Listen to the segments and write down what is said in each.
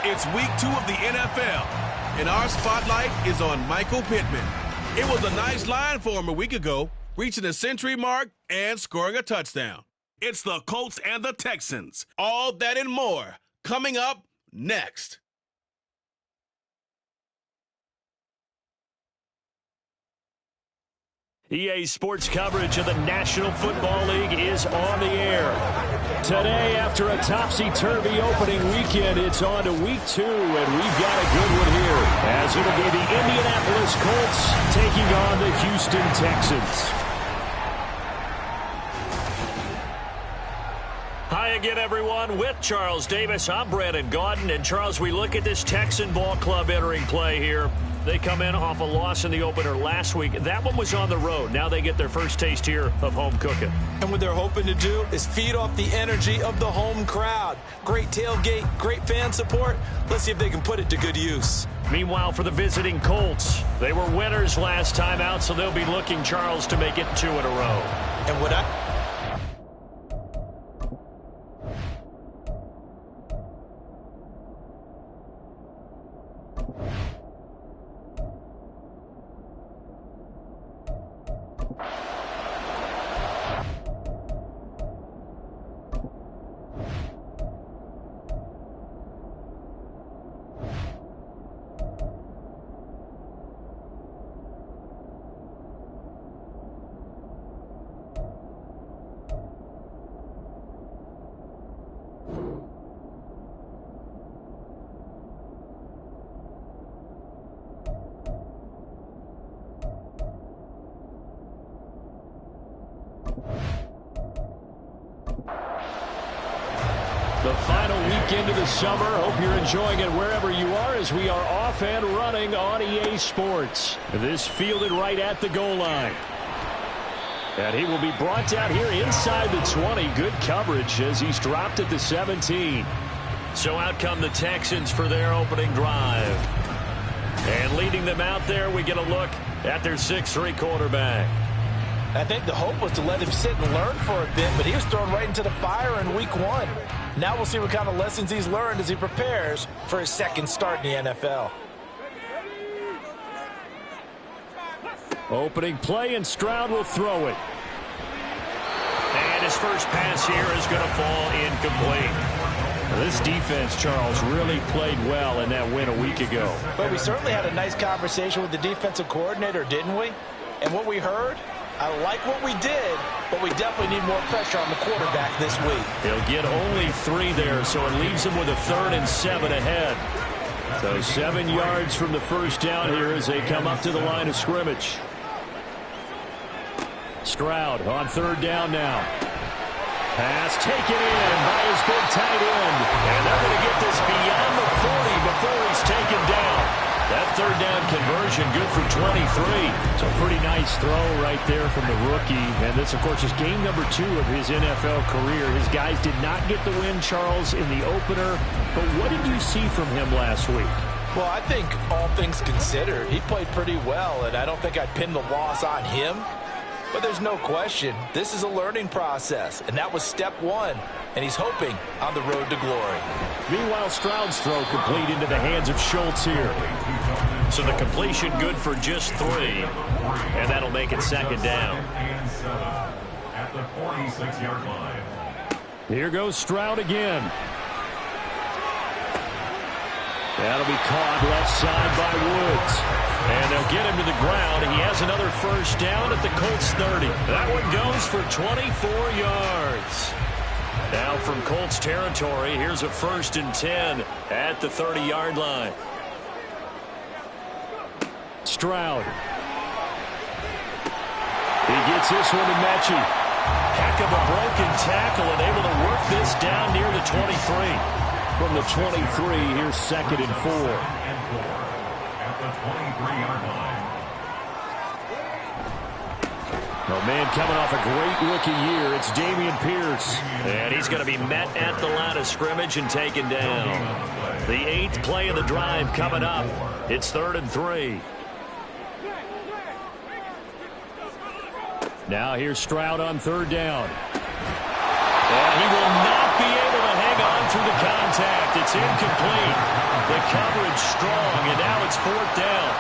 It's week 2 of the NFL, and our spotlight is on Michael Pittman. It was a nice line for him a week ago, reaching the century mark and scoring a touchdown. It's the Colts and the Texans. All that and more coming up next. EA Sports coverage of the National Football League is on the air. Today, after a topsy-turvy opening weekend, it's on to week 2, and we've got a good one here, as it'll be the Indianapolis Colts taking on the Houston Texans. Hi again, everyone. With Charles Davis, I'm Brandon Gaudin. And, Charles, we look at this Texan ball club entering play here. They come in off a loss in the opener last week. That one was on the road. Now they get their first taste here of home cooking. And what they're hoping to do is feed off the energy of the home crowd. Great tailgate, great fan support. Let's see if they can put it to good use. Meanwhile, for the visiting Colts, they were winners last time out, so they'll be looking, Charles, to make it 2 in a row. And what The final weekend of the summer. Hope you're enjoying it wherever you are as we are off and running on EA Sports. This fielded right at the goal line. And he will be brought down here inside the 20. Good coverage as he's dropped at the 17. So out come the Texans for their opening drive. And leading them out there, we get a look at their 6'3" quarterback. I think the hope was to let him sit and learn for a bit, but he was thrown right into the fire in week 1. Now we'll see what kind of lessons he's learned as he prepares for his second start in the NFL. Opening play, and Stroud will throw it. And his first pass here is going to fall incomplete. This defense, Charles, really played well in that win a week ago. But we certainly had a nice conversation with the defensive coordinator, didn't we? And what we heard, I like what we did, but we definitely need more pressure on the quarterback this week. He'll get only 3 there, so it leaves him with a 3rd and 7 ahead. So 7 yards from the first down here as they come up to the line of scrimmage. Stroud on 3rd down now. Pass taken in by his big tight end. And they're going to get this beyond the 40 before he's taken down. That 3rd down conversion good for 23. It's a pretty nice throw right there from the rookie. And this, of course, is game number 2 of his NFL career. His guys did not get the win, Charles, in the opener. But what did you see from him last week? Well, I think all things considered, he played pretty well, and I don't think I'd pin the loss on him. But there's no question, this is a learning process, and that was step 1, and he's hoping on the road to glory. Meanwhile, Stroud's throw complete into the hands of Schultz here. So the completion good for just 3, and that'll make it 2nd down. At the 46-yard line. Here goes Stroud again. That'll be caught left side by Woods. And they'll get him to the ground. He has another first down at the Colts 30. That one goes for 24 yards. Now from Colts territory, here's a 1st and 10 at the 30-yard line. Stroud. He gets this one to Mechie. Heck of a broken tackle and able to work this down near the 23. From the 23, here's 2nd and 4. At the 23-yard line. Oh, man, coming off a great rookie year, it's Dameon Pierce. And he's going to be met at the line of scrimmage and taken down. The 8th play of the drive coming up. It's 3rd and 3. Now here's Stroud on 3rd down. And he will not be able to hang on through the contact. It's incomplete. The coverage strong, and now it's 4th down.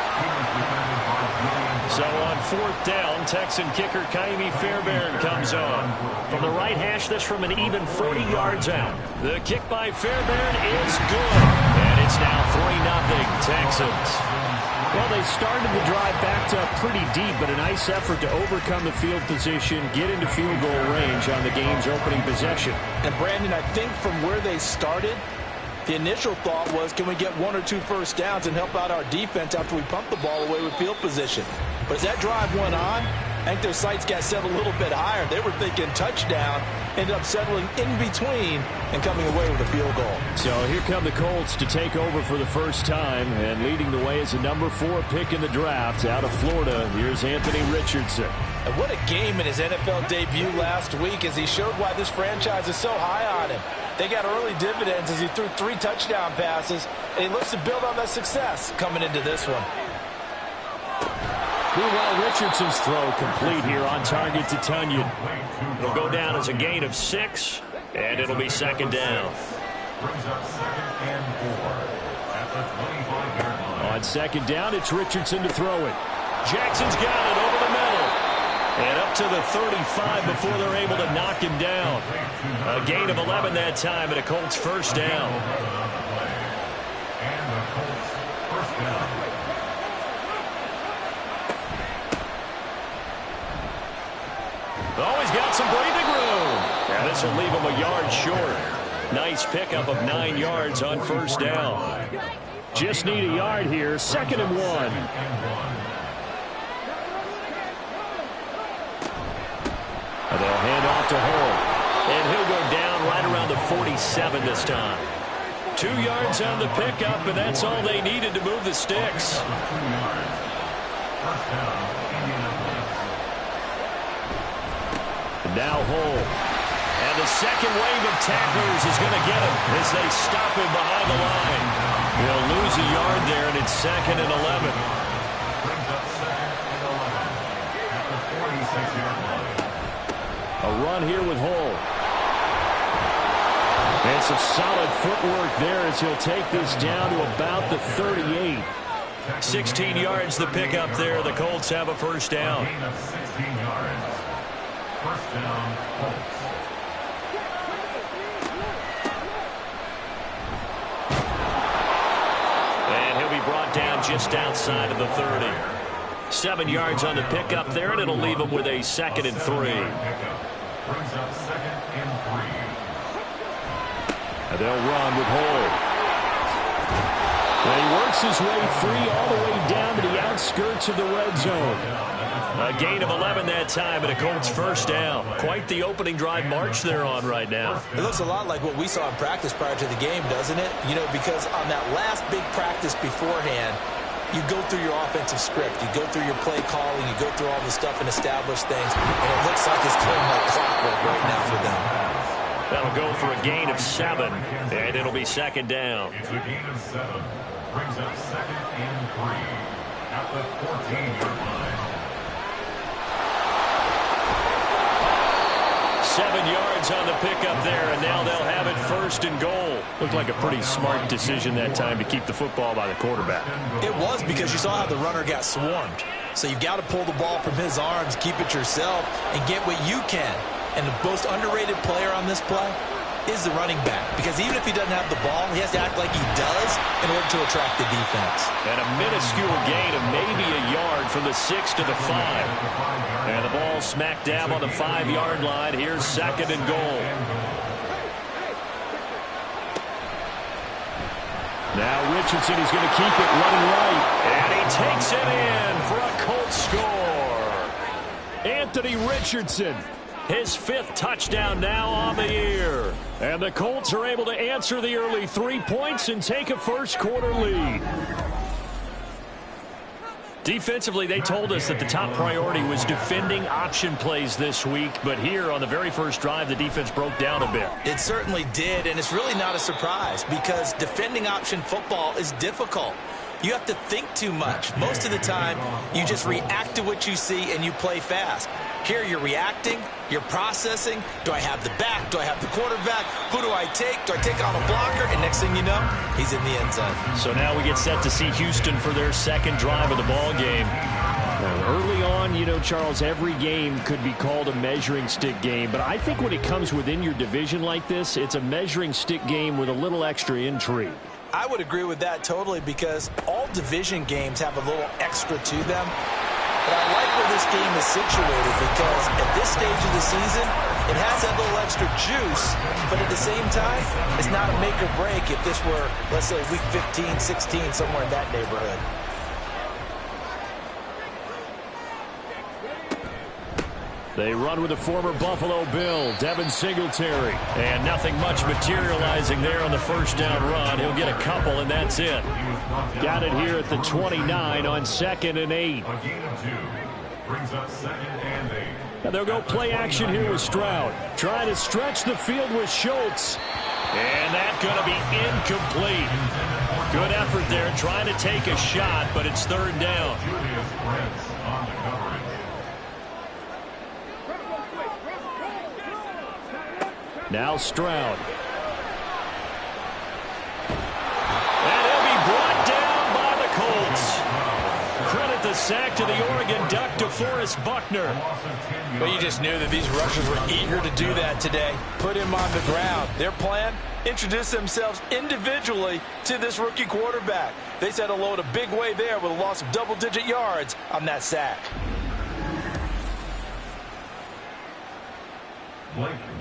So on 4th down, Texan kicker Kaimi Fairbairn comes on. From the right hash, this from an even 40 yards out. The kick by Fairbairn is good. And it's now 3-0 Texans. Well, they started the drive backed up pretty deep, but a nice effort to overcome the field position, get into field goal range on the game's opening possession. And Brandon, I think from where they started, the initial thought was, can we get 1 or 2 first downs and help out our defense after we pump the ball away with field position? But as that drive went on, I think their sights got set a little bit higher. They were thinking touchdown, ended up settling in between and coming away with a field goal. So here come the Colts to take over for the first time, and leading the way is a number 4 pick in the draft out of Florida. Here's Anthony Richardson. And what a game in his NFL debut last week as he showed why this franchise is so high on him. They got early dividends as he threw 3 touchdown passes, and he looks to build on that success coming into this one. Meanwhile, Richardson's throw complete here on target to Tunyon. It'll go down as a gain of 6, and it'll be 2nd down. Brings up 2nd and 4 at the 25-yard line. On 2nd down, it's Richardson to throw it. Jackson's got it over the middle. And up to the 35 before they're able to knock him down. A gain of 11 that time, and a Colts first down. And the Colts first down. Oh, he's got some breathing room. And this will leave him a yard short. Nice pickup of 9 yards on first down. Just need a yard here, 2nd and 1. And they'll hand off to Hall. And he'll go down right around the 47 this time. 2 yards on the pickup, and that's all they needed to move the sticks. And now Hall. And the second wave of tacklers is going to get him as they stop him behind the line. They'll lose a yard there, and it's 2nd and 11. Brings up 2nd and 11 at the 46-yard line. A run here with Hall. And some solid footwork there as he'll take this down to about the 38. 16 yards the pickup there. The Colts have a first down. Gain of 16 yards. First down, Colts. And he'll be brought down just outside of the 30. 7 yards on the pickup there, and it'll leave him with a 2nd and 3. Brings up 2nd and 3. And they'll run with Hall. And he works his way free all the way down to the outskirts of the red zone. A gain of 11 that time, and a Colts first down. Quite the opening drive march they're on right now. It looks a lot like what we saw in practice prior to the game, doesn't it? You know, because on that last big practice beforehand, you go through your offensive script. You go through your play calling. You go through all the stuff and establish things. And it looks like it's going like clockwork right now for them. That'll go for a gain of 7, and it'll be 2nd down. It's a gain of 7. Brings up 2nd and 3 at the 14-yard line. 7 yards on the pickup there, and now they'll have it 1st and goal. Looked like a pretty smart decision that time to keep the football by the quarterback. It was, because you saw how the runner got swarmed. So you've got to pull the ball from his arms, keep it yourself, and get what you can. And the most underrated player on this play is the running back. Because even if he doesn't have the ball, he has to act like he does in order to attract the defense. And a minuscule gain of maybe a yard from the 6 to the 5. And the ball smack dab on the 5-yard line. Here's 2nd and goal. Now Richardson is going to keep it running right. And he takes it in for a Colts score. Anthony Richardson. His 5th touchdown now on the year. And the Colts are able to answer the early 3 points and take a first-quarter lead. Defensively, they told us that the top priority was defending option plays this week. But here on the very first drive, the defense broke down a bit. It certainly did, and it's really not a surprise because defending option football is difficult. You have to think too much. Most of the time, you just react to what you see and you play fast. Here you're reacting, you're processing. Do I have the back? Do I have the quarterback? Who do I take? Do I take on a blocker? And next thing you know, he's in the end zone. So now we get set to see Houston for their second drive of the ball game. Early on, you know, Charles, every game could be called a measuring stick game. But I think when it comes within your division like this, it's a measuring stick game with a little extra intrigue. I would agree with that totally because all division games have a little extra to them. But I like where this game is situated because at this stage of the season, it has that little extra juice, but at the same time, it's not a make or break if this were, let's say, week 15, 16, somewhere in that neighborhood. They run with the former Buffalo Bill, Devin Singletary. And nothing much materializing there on the first down run. He'll get a couple, and that's it. Got it here at the 29 on 2nd and 8. A gain of 2 brings up 2nd and 8. Now they'll go play action here with Stroud. Trying to stretch the field with Schultz. And that's going to be incomplete. Good effort there, trying to take a shot, but it's 3rd down. Julius Prince on the coverage. Now Stroud. And he'll be brought down by the Colts. Credit the sack to the Oregon Duck, DeForest Buckner. But you just knew that these rushers were eager to do that today. Put him on the ground. Their plan, introduce themselves individually to this rookie quarterback. They said hello in a big way there with a loss of double-digit yards on that sack.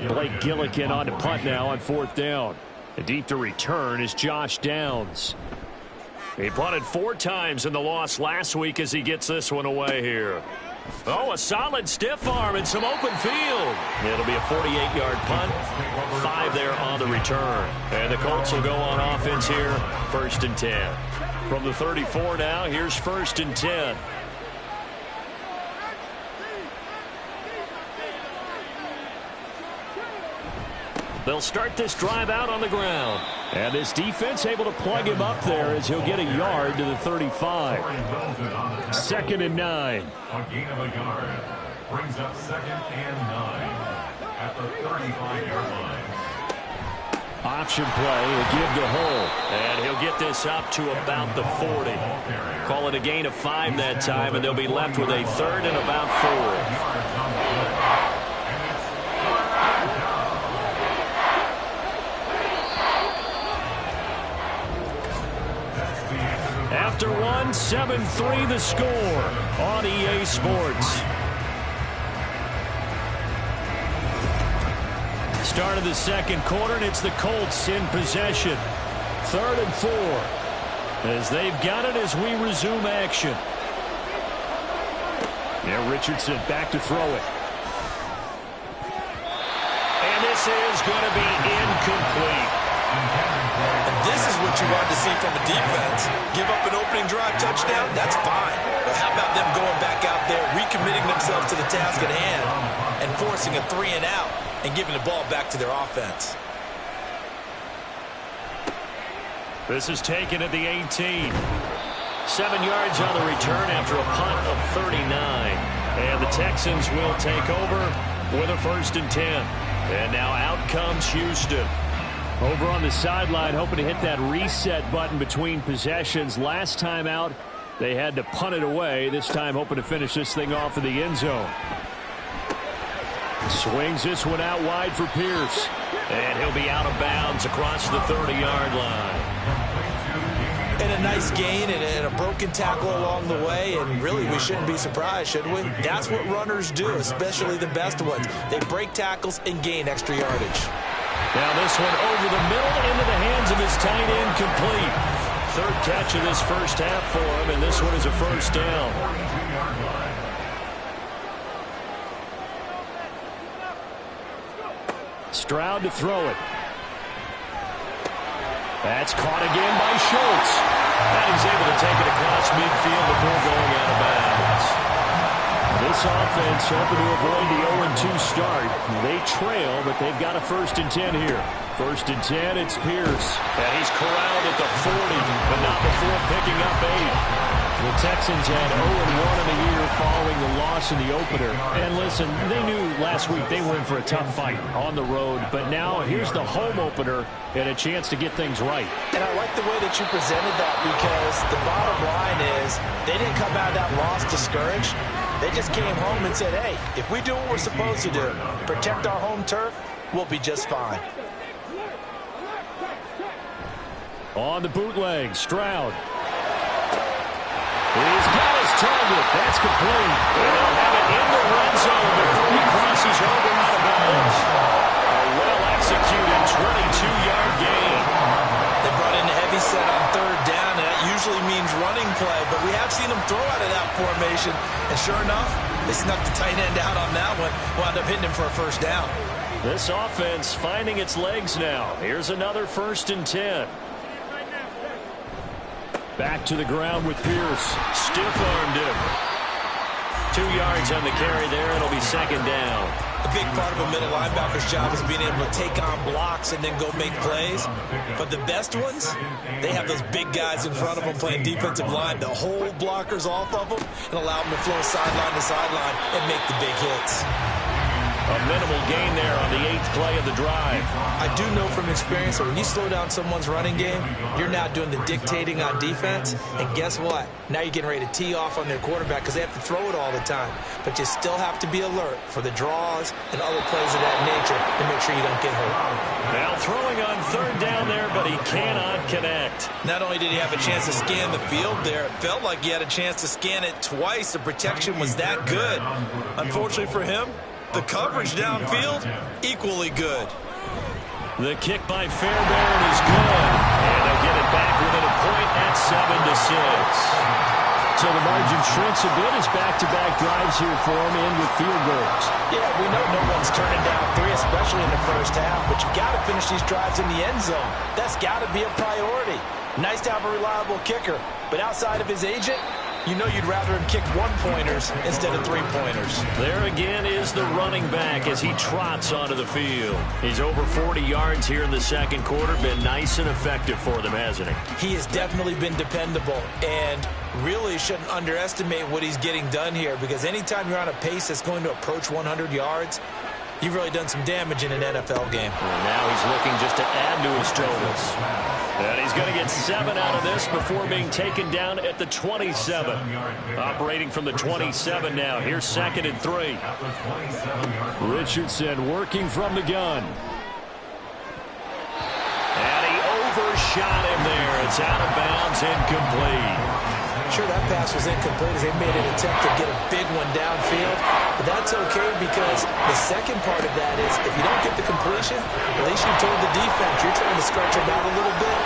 Blake Gillikin on to punt now on 4th down. And deep to return is Josh Downs. He punted 4 times in the loss last week as he gets this one away here. Oh, a solid stiff arm and some open field. It'll be a 48-yard punt. 5 there on the return. And the Colts will go on offense here, 1st and 10. From the 34 now, here's 1st and 10. They'll start this drive out on the ground. And this defense able to plug him up there as he'll get a yard to the 35. 2nd and 9. A gain of a yard brings up 2nd and 9 at the 35-yard line. Option play, a give to Hull. And he'll get this up to about the 40. Call it a gain of 5 that time, and they'll be left with a 3rd and about 4. After 1, 7-3 the score on EA Sports. Start of the 2nd quarter, and it's the Colts in possession. 3rd and 4. As they've got it as we resume action. Now Richardson back to throw it. And this is going to be incomplete. And this is what you want to see from a defense. Give up an opening drive touchdown, that's fine. But how about them going back out there, recommitting themselves to the task at hand, and forcing a 3 and out, and giving the ball back to their offense. This is taken at the 18. 7 yards on the return after a punt of 39. And the Texans will take over with a 1st and 10. And now out comes Houston. Over on the sideline, hoping to hit that reset button between possessions. Last time out, they had to punt it away. This time, hoping to finish this thing off in the end zone. Swings this one out wide for Pierce. And he'll be out of bounds across the 30-yard line. And a nice gain and a broken tackle along the way. And really, we shouldn't be surprised, should we? That's what runners do, especially the best ones. They break tackles and gain extra yardage. Now this one over the middle into the hands of his tight end, complete. 3rd catch of this first half for him, and this one is a 1st down. Stroud to throw it. That's caught again by Schultz. And he's able to take it across midfield before going out of bounds. This offense hoping to avoid the 0-2 start. They trail, but they've got a 1st and 10 here. 1st and 10, it's Pierce. And he's corralled at the 40, but not before picking up 8. The Texans had 0-1 in the year following the loss in the opener. And listen, they knew last week they were in for a tough fight on the road. But now here's the home opener and a chance to get things right. And I like the way that you presented that, because the bottom line is they didn't come out of that loss discouraged. They just came home and said, hey, if we do what we're supposed to do, protect our home turf, we'll be just fine. On the bootleg, Stroud. He's got his target. That's complete. And they'll have it in the red zone before he crosses over out of bounds. A well-executed 22-yard gain. They brought in a heavy set on third down, and that usually means running play. But we have seen them throw out of that formation. And sure enough, they snuck the tight end out on that one. Wound up hitting him for a first down. This offense finding its legs now. Here's another 1st and 10. Back to the ground with Pierce. Stiff-armed him. 2 yards on the carry there. It'll be 2nd down. A big part of a middle linebacker's job is being able to take on blocks and then go make plays. But the best ones, they have those big guys in front of them playing defensive line to hold blockers off of them and allow them to flow sideline to sideline and make the big hits. A minimal gain there on the 8th play of the drive. I do know from experience that when you slow down someone's running game, you're now doing the dictating on defense. And guess what? Now you're getting ready to tee off on their quarterback because they have to throw it all the time. But you still have to be alert for the draws and other plays of that nature to make sure you don't get hurt. Now throwing on 3rd down there, but he cannot connect. Not only did he have a chance to scan the field there, it felt like he had a chance to scan it twice. The protection was that good. Unfortunately for him, the coverage downfield, equally good. The kick by Fairbairn is good. And they'll get it back within a point at 7-6. So the margin shrinks a bit as back-to-back drives here for him in with field goals. Yeah, we know no one's turning down 3, especially in the first half, but you got to finish these drives in the end zone. That's got to be a priority. Nice to have a reliable kicker, but outside of his agent, you know you'd rather him kick 1-pointers instead of 3-pointers. There again is the running back as he trots onto the field. He's over 40 yards here in the 2nd quarter. Been nice and effective for them, hasn't he? He has definitely been dependable, and really shouldn't underestimate what he's getting done here, because anytime you're on a pace that's going to approach 100 yards, you've really done some damage in an NFL game. And now he's looking just to add to his totals. And he's going to get 7 out of this before being taken down at the 27. Operating from the 27 now. Here's 2nd and 3. Richardson working from the gun. And he overshot him there. It's out of bounds, incomplete. Sure, that pass was incomplete as they made an attempt to get a big one downfield. But that's okay, because the second part of that is if you don't get the completion, at least you told the defense you're trying to stretch him out a little bit.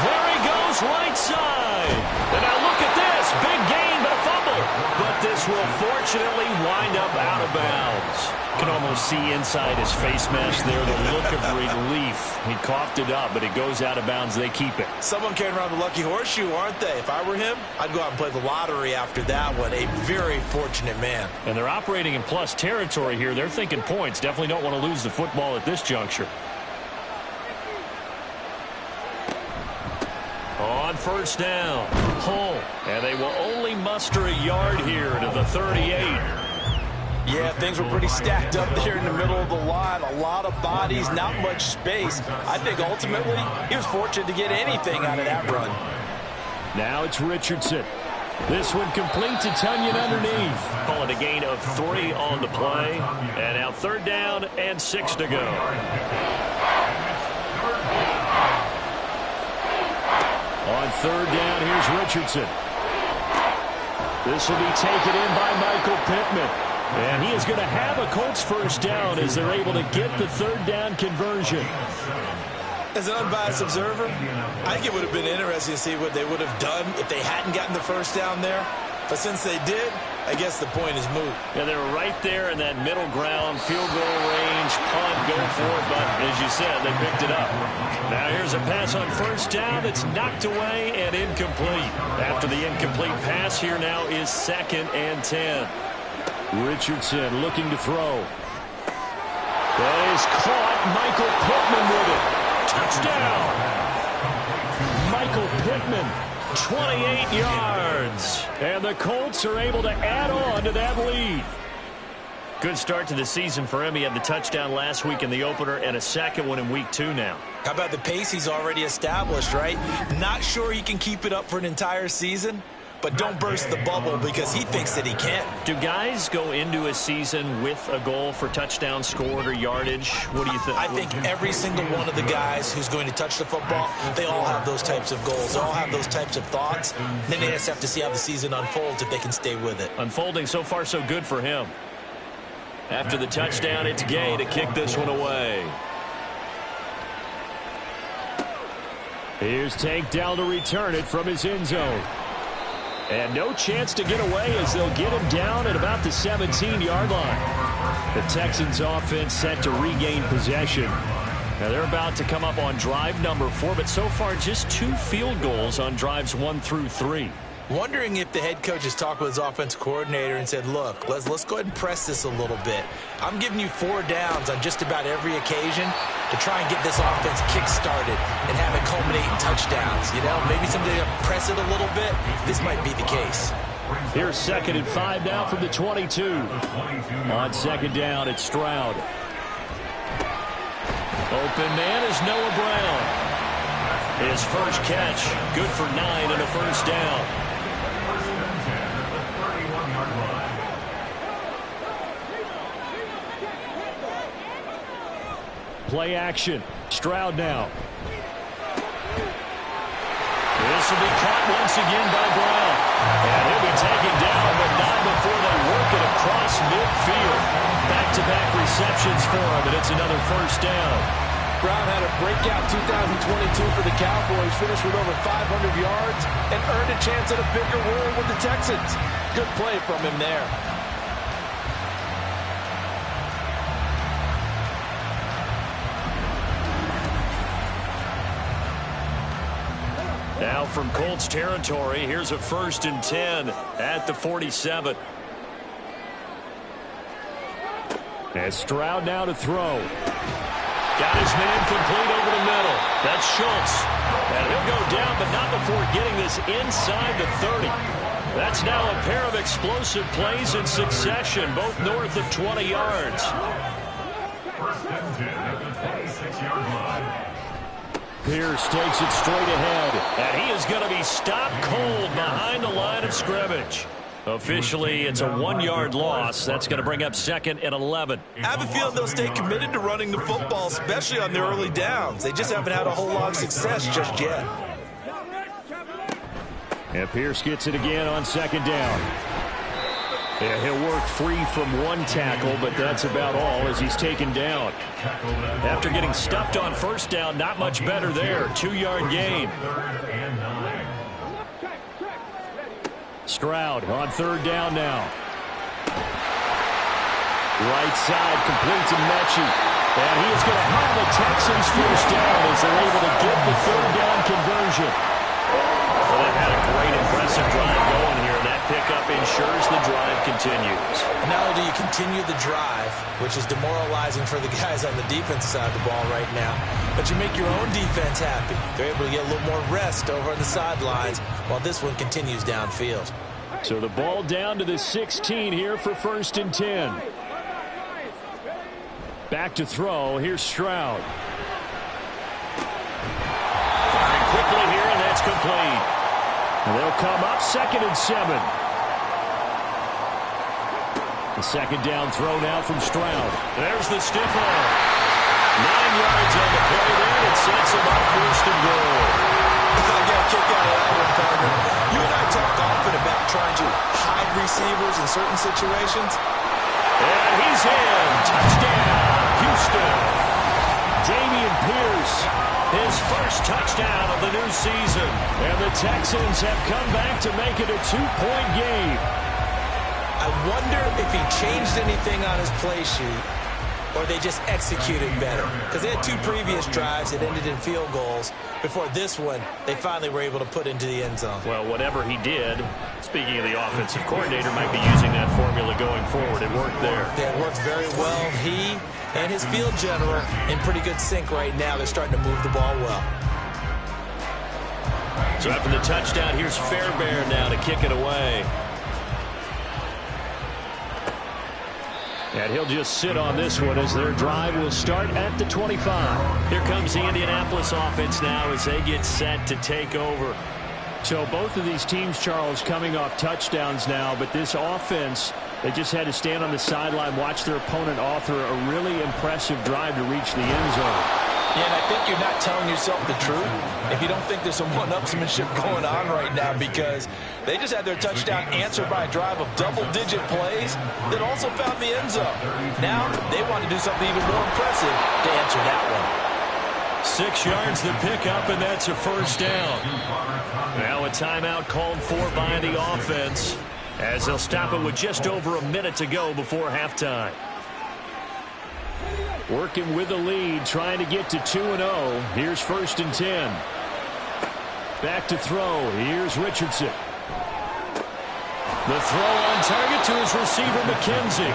There he goes, right side. And now look at this. Big gain, but a fumble. But this will fortunately wind up out of bounds. You can almost see inside his face mask there the look of relief. He coughed it up, but it goes out of bounds. They keep it. Someone carrying around the lucky horseshoe, aren't they? If I were him, I'd go out and play the lottery after that one. A very fortunate man. And they're operating in plus territory here. They're thinking points. Definitely don't want to lose the football at this juncture. On 1st down, Hull. And they will only muster a yard here to the 38. Yeah, things were pretty stacked up there in the middle of the line. A lot of bodies, not much space. I think ultimately he was fortunate to get anything out of that run. Now it's Richardson. This one complete to Tunyon underneath. Calling a gain of 3 on the play. And now 3rd down and 6 to go. On 3rd down, here's Richardson. This will be taken in by Michael Pittman. And he is going to have a Colts 1st down as they're able to get the 3rd down conversion. As an unbiased observer, I think it would have been interesting to see what they would have done if they hadn't gotten the 1st down there. But since they did, I guess the point is moot. Yeah, they were right there in that middle ground, field goal range, punt, go for it. But as you said, they picked it up. Now here's a pass on 1st down that's knocked away and incomplete. After the incomplete pass, here now is 2nd and 10. Richardson looking to throw. That is caught. Michael Pittman with it. Touchdown. Michael Pittman 28 yards. And the Colts are able to add on to that lead. Good start to the season for him. He had the touchdown last week in the opener and a second one in week 2 now. How about the pace he's already established, right? Not sure he can keep it up for an entire season, but don't burst the bubble because he thinks that he can. Do guys go into a season with a goal for touchdown scored or yardage? What do you think? I think every single one of the guys who's going to touch the football, they all have those types of goals. They all have those types of thoughts. Then they just have to see how the season unfolds if they can stay with it. Unfolding so far so good for him. After the touchdown, it's Gay to kick this one away. Here's Tank down to return it from his end zone. And no chance to get away as they'll get him down at about the 17-yard line. The Texans offense set to regain possession. Now they're about to come up on drive number 4, but so far just 2 field goals on drives 1 through 3. Wondering if the head coach has talked with his offensive coordinator and said, look, let's go ahead and press this a little bit. I'm giving you 4 downs on just about every occasion to try and get this offense kick-started and have it culminate in touchdowns. You know, maybe somebody to press it a little bit. This might be the case. Here's 2nd and 5 now from the 22. On 2nd down, it's Stroud. Open man is Noah Brown. His first catch, good for 9 and a first down. Play action. Stroud now. This will be caught once again by Brown. And he'll be taken down, but not before they work it across midfield. Back-to-back receptions for him, and it's another first down. Brown had a breakout 2022 for the Cowboys, finished with over 500 yards, and earned a chance at a bigger win with the Texans. Good play from him there. Now from Colts territory, here's a 1st and 10 at the 47. And Stroud now to throw. Got his man complete over the middle. That's Schultz. And he'll go down, but not before getting this inside the 30. That's now a pair of explosive plays in succession, both north of 20 yards. 1st and 10 at the 26-yard line. Pierce takes it straight ahead, and he is going to be stopped cold behind the line of scrimmage. Officially, it's a 1-yard loss. That's going to bring up 2nd and 11. I have a feeling they'll stay committed to running the football, especially on their early downs. They just haven't had a whole lot of success just yet. And Pierce gets it again on 2nd down. Yeah, he'll work free from 1 tackle, but that's about all as he's taken down. After getting stuffed on 1st down, not much better there. 2-yard gain. Stroud on 3rd down now. Right side complete to Mechie. And he is going to have the Texans first down as they're able to get the 3rd down conversion. Well, they've had a great, impressive drive going here. That pickup ensures the drive continues. Not only do you continue the drive, which is demoralizing for the guys on the defense side of the ball right now, but you make your own defense happy. They're able to get a little more rest over on the sidelines while this one continues downfield. So the ball down to the 16 here for 1st and 10. Back to throw. Here's Stroud. Firing quickly here, and that's complete. They'll come up 2nd and 7. The 2nd down throw now from Stroud. There's the stiff arm. 9 yards on the play there, and it sets him up 1st and goal. I got a kick out of that one, partner. You and I talk often about trying to hide receivers in certain situations. And he's in. Touchdown, Houston. Damian Pierce, his first touchdown of the new season. And the Texans have come back to make it a 2-point game. I wonder if he changed anything on his play sheet or they just executed better. Because they had 2 previous drives that ended in field goals. Before this one, they finally were able to put into the end zone. Well, whatever he did, speaking of the offensive coordinator, might be using that formula going forward. It worked there. Yeah, it worked very well. He and his field general in pretty good sync right now. They're starting to move the ball well. So after the touchdown, here's Fairbairn now to kick it away. And he'll just sit on this one as their drive will start at the 25. Here comes the Indianapolis offense now as they get set to take over. So both of these teams, Charles, coming off touchdowns now, but this offense, they just had to stand on the sideline, watch their opponent author a really impressive drive to reach the end zone. Yeah, and I think you're not telling yourself the truth if you don't think there's some one-upsmanship going on right now, because they just had their touchdown answered by a drive of double-digit plays that also found the end zone. Now they want to do something even more impressive to answer that one. 6 yards to pick up, and that's a first down. Now a timeout called for by the offense as they'll stop it with just over a minute to go before halftime. Working with the lead, trying to get to 2-0. Here's 1st and 10. Back to throw. Here's Richardson. The throw on target to his receiver, McKenzie.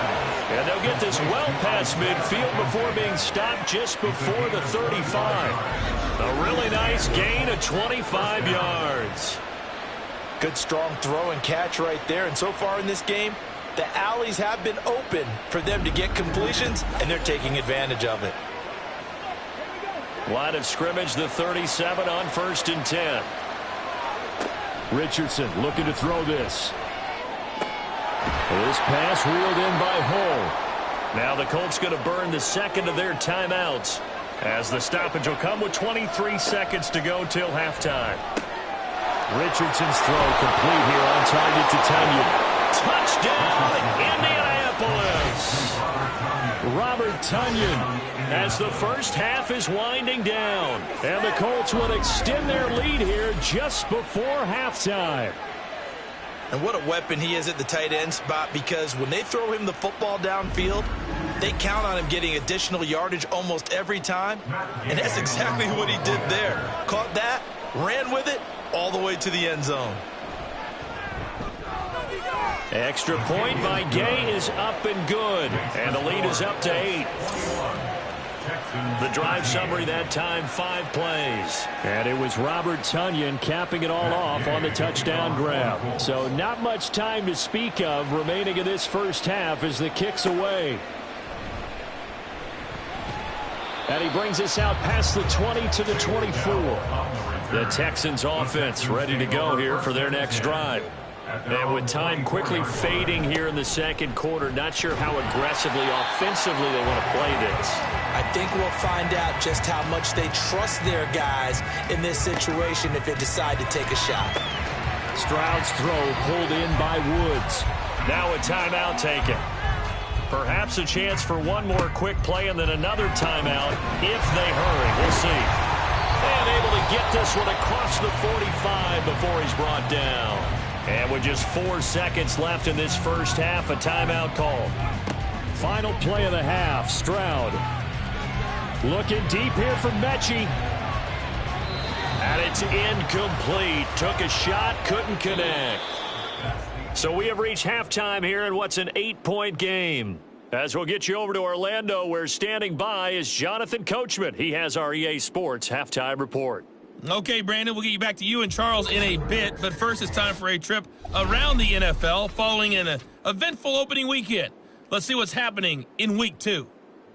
And they'll get this well past midfield before being stopped just before the 35. A really nice gain of 25 yards. Good strong throw and catch right there. And so far in this game, the alleys have been open for them to get completions, and they're taking advantage of it. Line of scrimmage, the 37 on 1st and 10. Richardson looking to throw this. This pass reeled in by Hull. Now the Colts going to burn the second of their timeouts as the stoppage will come with 23 seconds to go till halftime. Richardson's throw complete here on target to Tunyon. Touchdown, Indianapolis! Robert Tunyon as the first half is winding down. And the Colts will extend their lead here just before halftime. And what a weapon he is at the tight end spot, because when they throw him the football downfield, they count on him getting additional yardage almost every time. And that's exactly what he did there. Caught that, ran with it, all the way to the end zone. Extra point by Gay is up and good. And the lead is up to 8. The drive summary that time, 5 plays. And it was Robert Tunyon capping it all off on the touchdown grab. So not much time to speak of remaining in this first half as the kick's away. And he brings us out past the 20 to the 24. The Texans offense ready to go here for their next drive. And with time quickly fading here in the second quarter, not sure how aggressively, offensively they want to play this. I think we'll find out just how much they trust their guys in this situation if they decide to take a shot. Stroud's throw pulled in by Woods. Now a timeout taken. Perhaps a chance for one more quick play and then another timeout if they hurry. We'll see. And able to get this one across the 45 before he's brought down. And with just 4 seconds left in this first half, a timeout call. Final play of the half, Stroud. Looking deep here for Mechie. And it's incomplete. Took a shot, couldn't connect. So we have reached halftime here in what's an 8-point game. As we'll get you over to Orlando, where standing by is Jonathan Coachman. He has our EA Sports halftime report. Okay, Brandon, we'll get you back to you and Charles in a bit, but first it's time for a trip around the NFL following an eventful opening weekend. Let's see what's happening in Week 2.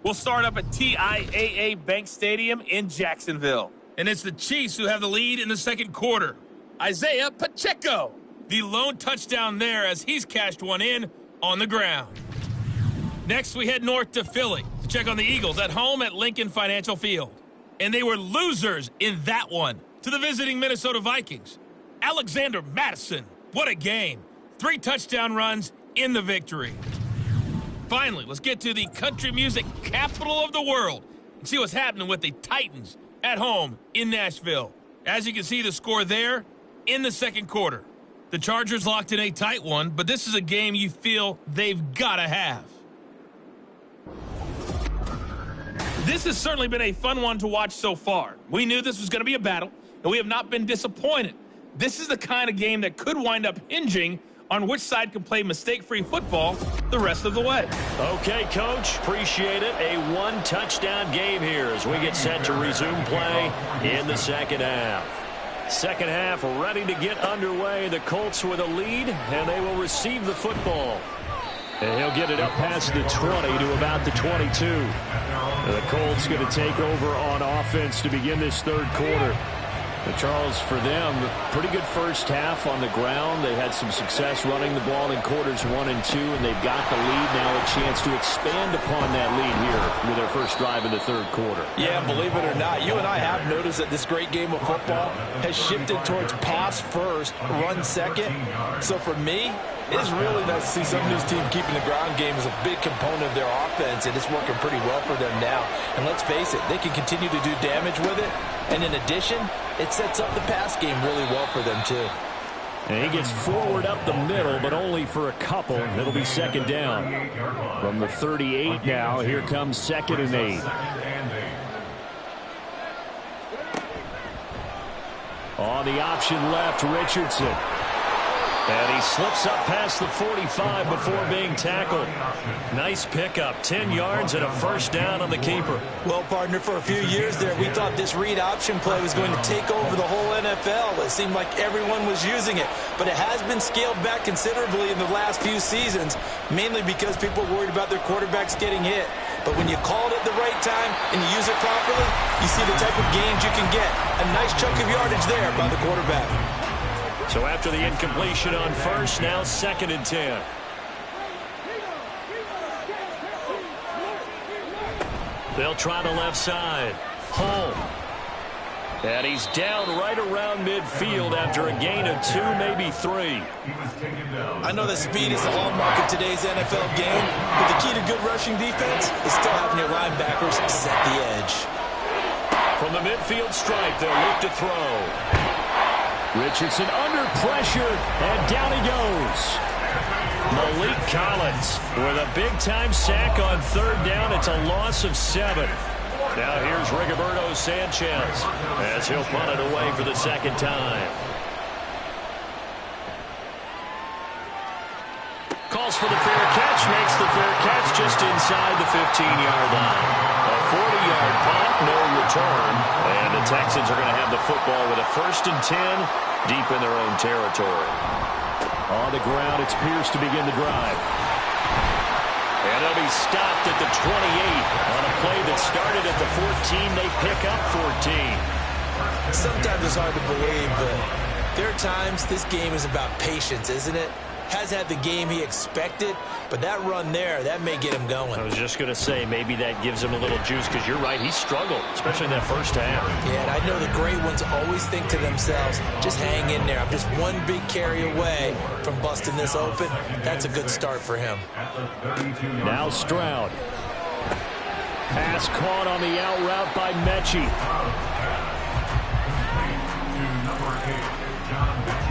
We'll start up at TIAA Bank Stadium in Jacksonville. And it's the Chiefs who have the lead in the second quarter. Isaiah Pacheco, the lone touchdown there as he's cashed one in on the ground. Next, we head north to Philly to check on the Eagles at home at Lincoln Financial Field. And they were losers in that one to the visiting Minnesota Vikings. Alexander Mattison, what a game. 3 touchdown runs in the victory. Finally, let's get to the country music capital of the world and see what's happening with the Titans at home in Nashville. As you can see, the score there in the second quarter. The Chargers locked in a tight one, but this is a game you feel they've got to have. This has certainly been a fun one to watch so far. We knew this was going to be a battle, and we have not been disappointed. This is the kind of game that could wind up hinging on which side can play mistake-free football the rest of the way. Okay, Coach. Appreciate it. A 1-touchdown game here as we get set to resume play in the second half. Second half ready to get underway. The Colts with a lead, and they will receive the football. And he'll get it up past the 20 to about the 22. And the Colts going to take over on offense to begin this third quarter. But Charles, for them, pretty good first half on the ground. They had some success running the ball in quarters 1 and 2, and they've got the lead now, a chance to expand upon that lead here with their first drive in the third quarter. Yeah, believe it or not, you and I have noticed that this great game of football has shifted towards pass first, run second. So for me, it is really nice to see some of these teams keeping the ground game as a big component of their offense, and it's working pretty well for them now. And let's face it, they can continue to do damage with it. And in addition, it sets up the pass game really well for them, too. And he gets forward up the middle, but only for a couple. It'll be second down. From the 38 now, here comes 2nd and 8. On the option left, Richardson. And he slips up past the 45 before being tackled. Nice pickup, 10 yards and a first down on the keeper. Well, partner, for a few years there, we thought this read option play was going to take over the whole NFL. It seemed like everyone was using it. But it has been scaled back considerably in the last few seasons, mainly because people are worried about their quarterbacks getting hit. But when you call it at the right time and you use it properly, you see the type of gains you can get. A nice chunk of yardage there by the quarterback. So after the incompletion on first, now 2nd and 10. They'll try the left side. Home. And he's down right around midfield after a gain of 2, maybe 3. I know that speed is the hallmark of today's NFL game, but the key to good rushing defense is still having your linebackers set the edge. From the midfield stripe, they'll look to throw. Richardson under pressure, and down he goes. Malik Collins with a big-time sack on 3rd down. It's a loss of 7. Now here's Rigoberto Sanchez as he'll punt it away for the second time. Calls for the fair catch, makes the fair catch just inside the 15-yard line. A 40-yard punt, no return. And the Texans are going to have the football with a 1st and 10 deep in their own territory. On the ground, it's Pierce to begin the drive. And they'll be stopped at the 28 on a play that started at the 14. They pick up 14. Sometimes it's hard to believe, but there are times this game is about patience, isn't it? Has had the game he expected, but that run there, that may get him going. I was just going to say, maybe that gives him a little juice, because you're right, he struggled, especially in that first half. Yeah, and I know the great ones always think to themselves, just hang in there. I'm just one big carry away from busting this open. That's a good start for him. Now Stroud. Pass caught on the out route by Mechie.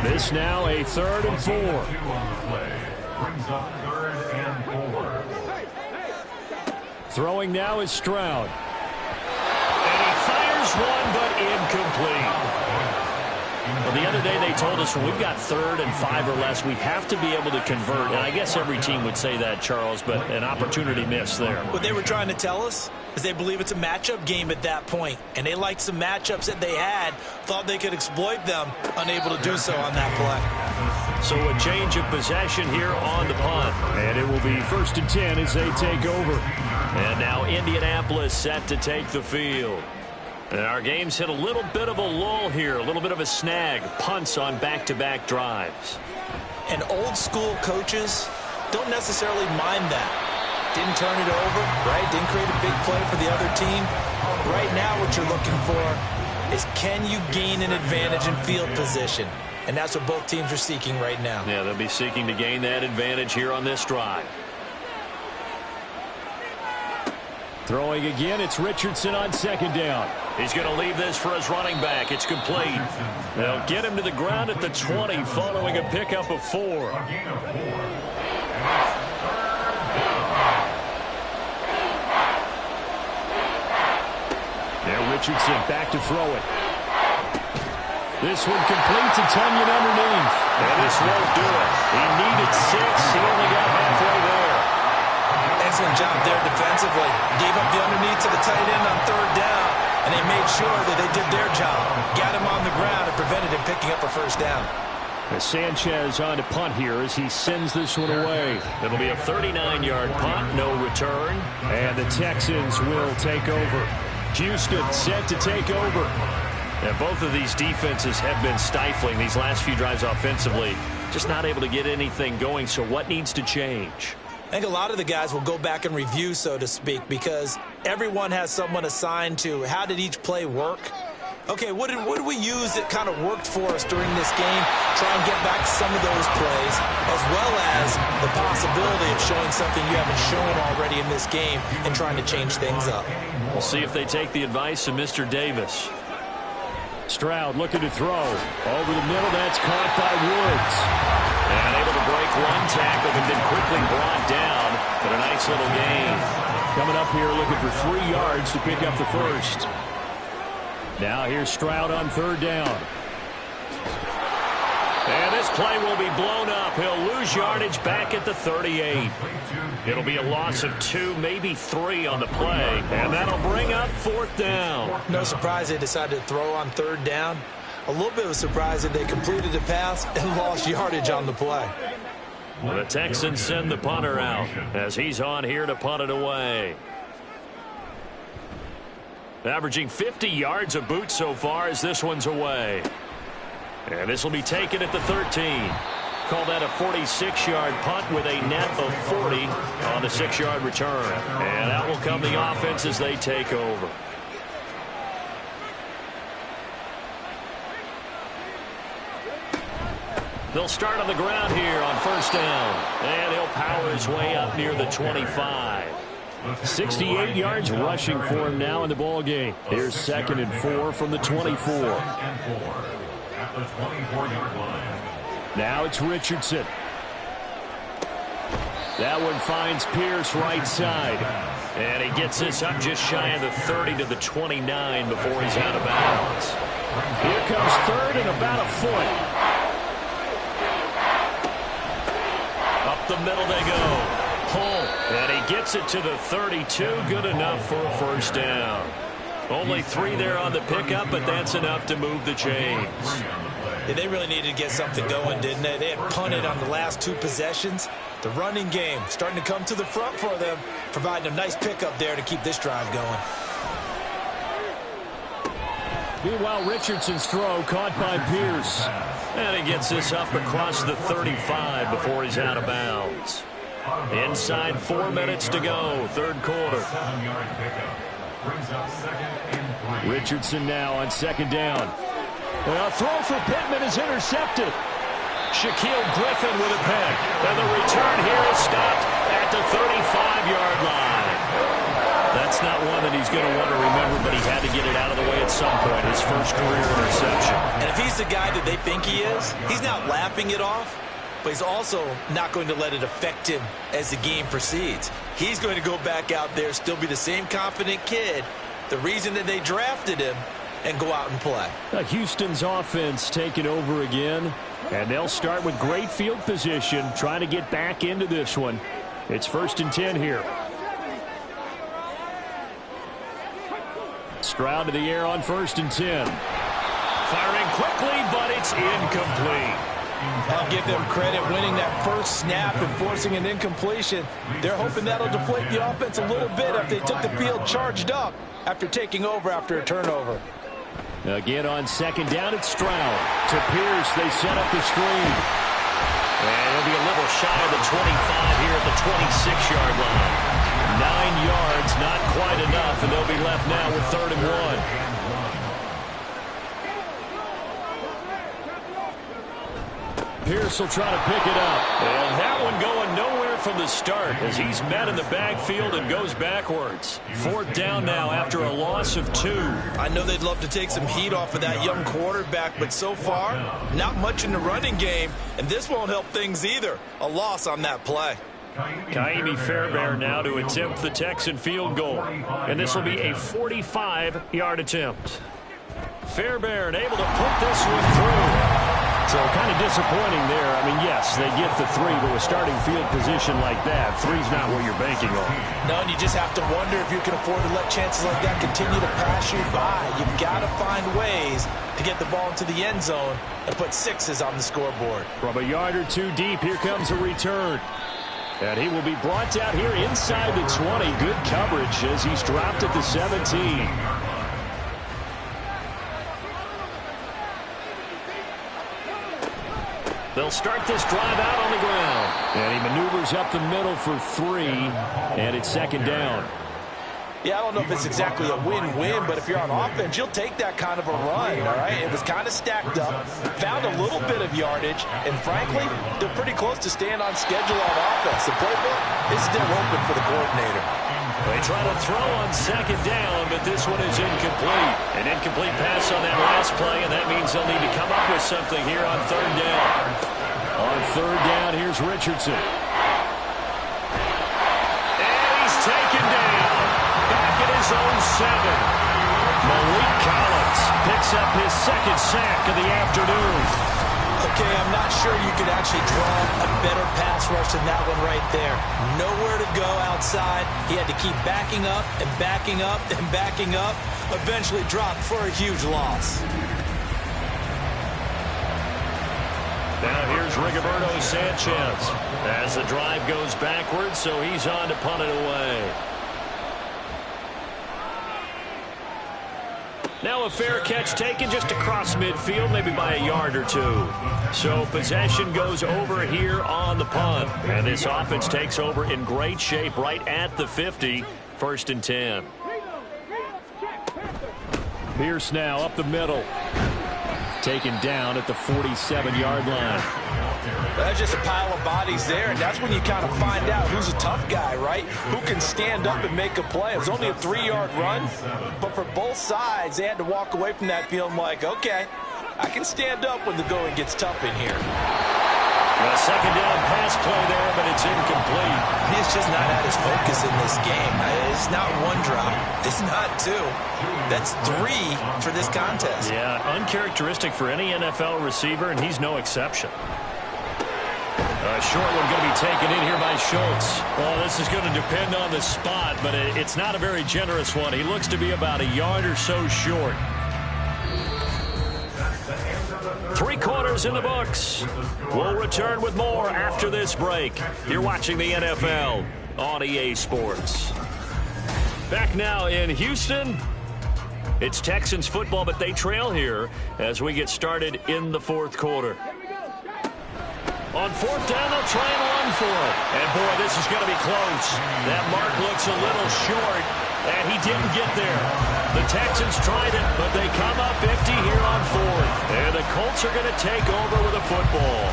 This now a 3rd and 4. Throwing now is Stroud. And he fires one, but incomplete. Well, the other day they told us when we've got 3rd and 5 or less, we have to be able to convert. And I guess every team would say that, Charles, but an opportunity missed there. What they were trying to tell us is they believe it's a matchup game at that point. And they liked some matchups that they had, thought they could exploit them, unable to do so on that play. So a change of possession here on the punt. And it will be 1st and 10 as they take over. And now Indianapolis set to take the field. And our game's hit a little bit of a lull here, a little bit of a snag. Punts on back-to-back drives. And old-school coaches don't necessarily mind that. Didn't turn it over, right? Didn't create a big play for the other team. Right now what you're looking for is, can you gain an advantage in field position? And that's what both teams are seeking right now. Yeah, they'll be seeking to gain that advantage here on this drive. Throwing again, it's Richardson on 2nd down. He's going to leave this for his running back. It's complete. They'll get him to the ground at the 20 following a pickup of 4. Now Richardson back to throw it. This one complete to Tunyon underneath. And this won't do it. He needed 6. He only got halfway there. Excellent job there defensively. Gave up the underneath to the tight end on 3rd down, and they made sure that they did their job. Got him on the ground and prevented him picking up a first down. Sanchez on to punt here as he sends this one away. It'll be a 39-yard punt, no return, and the Texans will take over. Houston set to take over. And both of these defenses have been stifling these last few drives offensively. Just not able to get anything going, so what needs to change? I think a lot of the guys will go back and review, so to speak, because everyone has someone assigned to how did each play work. Okay, what did we use that kind of worked for us during this game? Try and get back some of those plays, as well as the possibility of showing something you haven't shown already in this game and trying to change things up. We'll see if they take the advice of Mr. Davis. Stroud looking to throw. Over the middle, that's caught by Woods. And able to break one tackle, but then quickly brought down. But a nice little gain. Coming up here looking for 3 yards to pick up the first. Now here's Stroud on third down. And this play will be blown up. He'll lose yardage back at the 38. It'll be a loss of 2, maybe 3 on the play. And that'll bring up fourth down. No surprise they decided to throw on third down. A little bit of a surprise that they completed the pass and lost yardage on the play. Well, the Texans send the punter out as he's on here to punt it away. Averaging 50 yards a boot so far as this one's away. And this will be taken at the 13. Call that a 46-yard punt with a net of 40 on the 6-yard return. And out will come the offense as they take over. They'll start on the ground here on first down. And he'll power his way up near the 25. 68 yards rushing for him now in the ball game. Here's 2nd and 4 from the 24. At the 24-yard line. Now it's Richardson. That one finds Pierce right side. And he gets this up just shy of the 30 to the 29 before he's out of bounds. Here comes third and about a foot. Up the middle they go. Pull, and he gets it to the 32. Good enough for a first down. Only 3 there on the pickup, but that's enough to move the chains. Yeah, they really needed to get something going, didn't they? They had punted on the last 2 possessions. The running game starting to come to the front for them, providing a nice pickup there to keep this drive going. Meanwhile, Richardson's throw caught by Pierce. And he gets this up across the 35 before he's out of bounds. Inside 4 minutes to go, third quarter. Richardson now on second down. A throw for Pittman is intercepted. Shaquille Griffin with a pick. And the return here is stopped at the 35-yard line. That's not one that he's going to want to remember, but he had to get it out of the way at some point. His first career interception. And if he's the guy that they think he is, he's not laughing it off. But he's also not going to let it affect him as the game proceeds. He's going to go back out there, still be the same confident kid, the reason that they drafted him, and go out and play. Houston's offense taking over again, and they'll start with great field position, trying to get back into this one. It's 1st and 10 here. Stroud to the air on 1st and 10. Firing quickly, but it's incomplete. I'll give them credit winning that first snap and forcing an incompletion. They're hoping that'll deflate the offense a little bit after they took the field charged up after taking over after a turnover. Again on second down, it's Stroud. To Pierce, they set up the screen. And it'll be a little shy of the 25 here at the 26-yard line. 9 yards, not quite enough, and they'll be left now with 3rd and 1. Pierce will try to pick it up. And that one going nowhere from the start as he's met in the backfield and goes backwards. 4th down now after a loss of 2. I know they'd love to take some heat off of that young quarterback, but so far, not much in the running game, and this won't help things either. A loss on that play. Kaimi Fairbairn now to attempt the Texan field goal. And this will be a 45-yard attempt. Fairbairn able to put this one through. So kind of disappointing there. I mean, yes, they get the 3, but with starting field position like that, 3's not what you're banking on. No, and you just have to wonder if you can afford to let chances like that continue to pass you by. You've got to find ways to get the ball into the end zone and put 6s on the scoreboard. From a yard or 2 deep, here comes a return. And he will be brought down here inside the 20. Good coverage as he's dropped at the 17. They'll start this drive out on the ground. And he maneuvers up the middle for 3, and it's second down. Yeah, I don't know if it's exactly a win-win, but if you're on offense, you'll take that kind of a run, all right? It was kind of stacked up, found a little bit of yardage, and frankly, they're pretty close to staying on schedule on offense. The playbook is still open for the coordinator. They try to throw on second down, but this one is incomplete. An incomplete pass on that last play, and that means they'll need to come up with something here on third down. On third down, here's Richardson. And he's taken down. Back at his own 7. Malik Collins picks up his second sack of the afternoon. Okay, I'm not sure you could actually draw a better pass rush than that one right there. Nowhere to go outside. He had to keep backing up and backing up and backing up. Eventually dropped for a huge loss. Now here's Rigoberto Sanchez as the drive goes backwards, so he's on to punt it away. Now a fair catch taken just across midfield, maybe by a yard or 2. So possession goes over here on the punt. And this offense takes over in great shape right at the 50. 1st and 10. Pierce now up the middle. Taken down at the 47-yard line. That's just a pile of bodies there, and that's when you kind of find out who's a tough guy, right? Who can stand up and make a play. It was only a 3-yard run, but for both sides, they had to walk away from that feeling like, okay, I can stand up when the going gets tough in here. A second down pass play there, but it's incomplete. He's just not at his focus in this game. It's not 1 drop. It's not 2. That's 3 for this contest. Yeah, uncharacteristic for any NFL receiver, and he's no exception. A short one going to be taken in here by Schultz. Well, this is going to depend on the spot, but it's not a very generous one. He looks to be about a yard or so short. 3/4 in the books. We'll return with more after this break. You're watching the NFL on EA Sports. Back now in Houston. It's Texans football, but they trail here as we get started in the 4th quarter. On 4th down, they'll try and run for it. And, boy, this is going to be close. That mark looks a little short, and he didn't get there. The Texans tried it, but they come up empty here on 4th. And the Colts are going to take over with a football.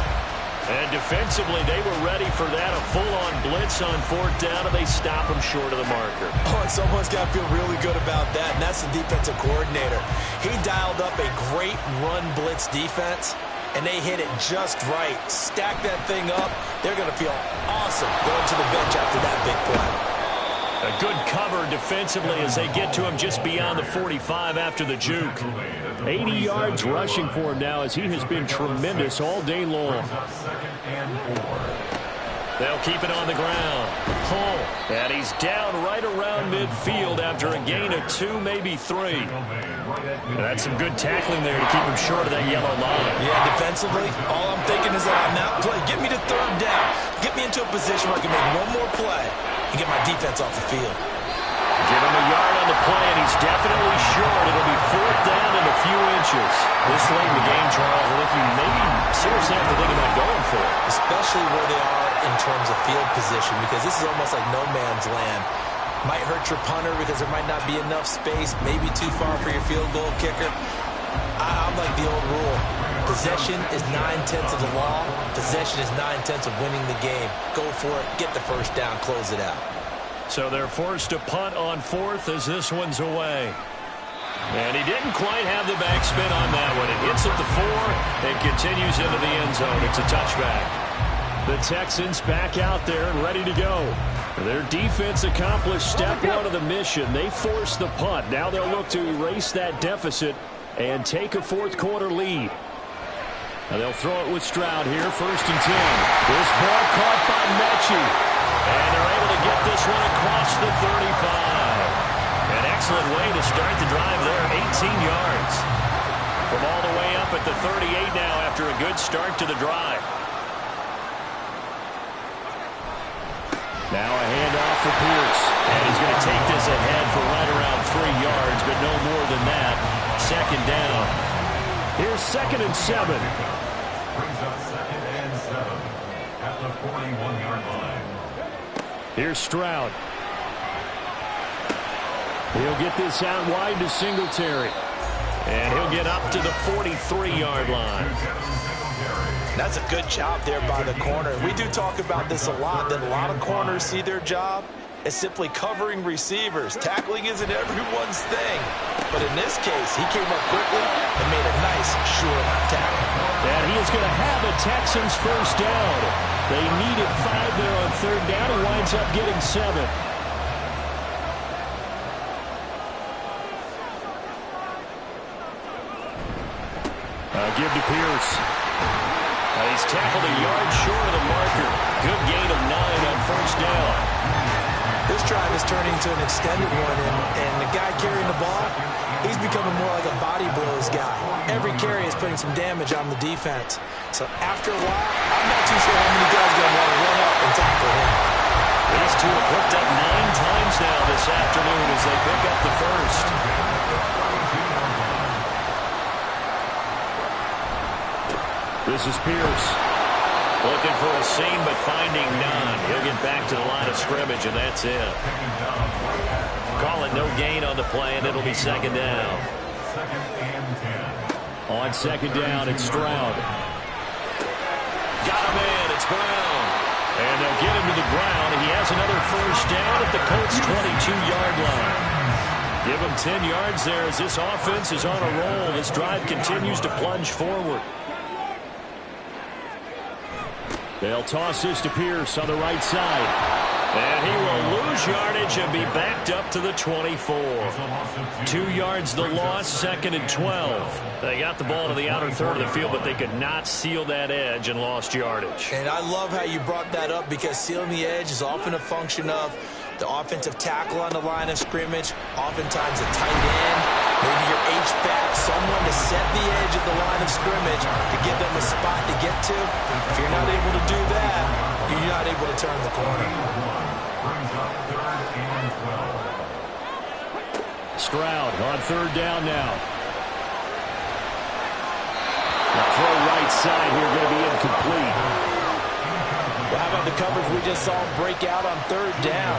And defensively, they were ready for that, a full-on blitz on 4th down, and they stop him short of the marker. Oh, and someone's got to feel really good about that, and that's the defensive coordinator. He dialed up a great run blitz defense, and they hit it just right. Stack that thing up. They're going to feel awesome going to the bench after that big play. A good cover defensively as they get to him just beyond the 45 after the juke. 80 yards rushing for him now as he has been tremendous all day long. They'll keep it on the ground. Hull, and he's down right around midfield after a gain of 2, maybe 3. And that's some good tackling there to keep him short of that yellow line. Yeah, defensively, all I'm thinking is that I'm outplayed. Get me to 3rd down. Get me into a position where I can make one more play and get my defense off the field. Give him a yard on the play, and he's definitely short. It'll be 4th down in a few inches. This late in the game, Charles, I think you maybe seriously have to think about going for it. Especially where they are in terms of field position, because this is almost like no man's land. Might hurt your punter because there might not be enough space, maybe too far for your field goal kicker. I'm like the old rule. Possession is 9/10 of the law. Possession is 9/10 of winning the game. Go for it. Get the 1st down. Close it out. So they're forced to punt on 4th as this one's away. And he didn't quite have the backspin on that one. It hits at the 4 and continues into the end zone. It's a touchback. The Texans back out there and ready to go. Their defense accomplished step 1 of the mission. They forced the punt. Now they'll look to erase that deficit and take a 4th quarter lead. Now they'll throw it with Stroud here, 1st and 10. This ball caught by Mechie. And they're able to get this one across the 35. An excellent way to start the drive there, 18 yards. From all the way up at the 38 now after a good start to the drive. Now a handoff for Pierce. And he's going to take this ahead for right around 3 yards, but no more than that. 2nd down. Here's 2nd and 7. Brings up 2nd and 7 at the 41-yard line. Here's Stroud. He'll get this out wide to Singletary. And he'll get up to the 43-yard line. That's a good job there by the corner. We do talk about this a lot, that a lot of corners see their job as simply covering receivers. Tackling isn't everyone's thing. But in this case, he came up quickly and made a nice, short tackle. And he is going to have a Texans 1st down. They needed 5 there on 3rd down. He winds up getting 7. Give to Pierce. He's tackled a yard short of the marker. Good gain of 9 on 1st down. This drive is turning to an extended one, and the guy carrying the ball, he's becoming more like a body blows guy. Every carry is putting some damage on the defense. So after a while, I'm not too sure how many guys are going to want to run up and tackle him. These two have hooked up 9 times now this afternoon as they pick up the 1st. This is Pierce. Looking for a seam, but finding none. He'll get back to the line of scrimmage, and that's it. Call it no gain on the play, and it'll be 2nd down. 2nd and 10. On 2nd down, it's Stroud. Got him in. It's Brown. And they'll get him to the ground. He has another 1st down at the Colts' 22-yard line. Give him 10 yards there as this offense is on a roll. This drive continues to plunge forward. They'll toss this to Pierce on the right side. And he will lose yardage and be backed up to the 24. 2 yards the loss, 2nd and 12. They got the ball to the outer third of the field, but they could not seal that edge and lost yardage. And I love how you brought that up, because sealing the edge is often a function of the offensive tackle on the line of scrimmage, oftentimes a tight end, maybe your H-back, someone to set the edge of the line of scrimmage to give them a spot to get to. If you're not able to do that, you're not able to turn the corner. Brings up 3rd and 12. Stroud on 3rd down now. The throw right side here going to be incomplete. Well, how about the coverage we just saw break out on 3rd down?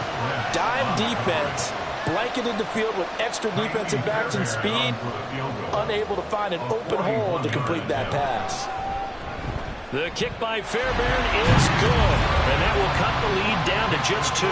Dime defense, blanketed the field with extra defensive backs and speed, unable to find an open hole to complete that pass. The kick by Fairbairn is good, and that will cut the lead down to just 2.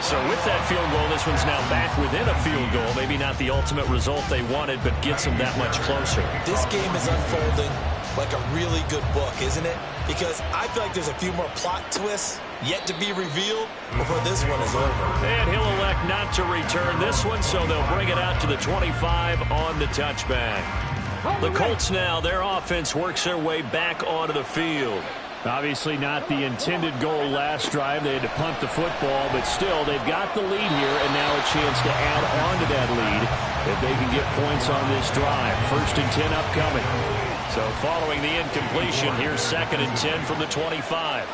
So with that field goal, this one's now back within a field goal. Maybe not the ultimate result they wanted, but gets them that much closer. This game is unfolding like a really good book, isn't it? Because I feel like there's a few more plot twists yet to be revealed before this one is over. And he'll elect not to return this one, so they'll bring it out to the 25 on the touchback. The Colts now, their offense works their way back onto the field. Obviously not the intended goal last drive. They had to punt the football, but still, they've got the lead here, and now a chance to add on to that lead if they can get points on this drive. 1st and 10 upcoming. So following the incompletion, here's 2nd and 10 from the 25.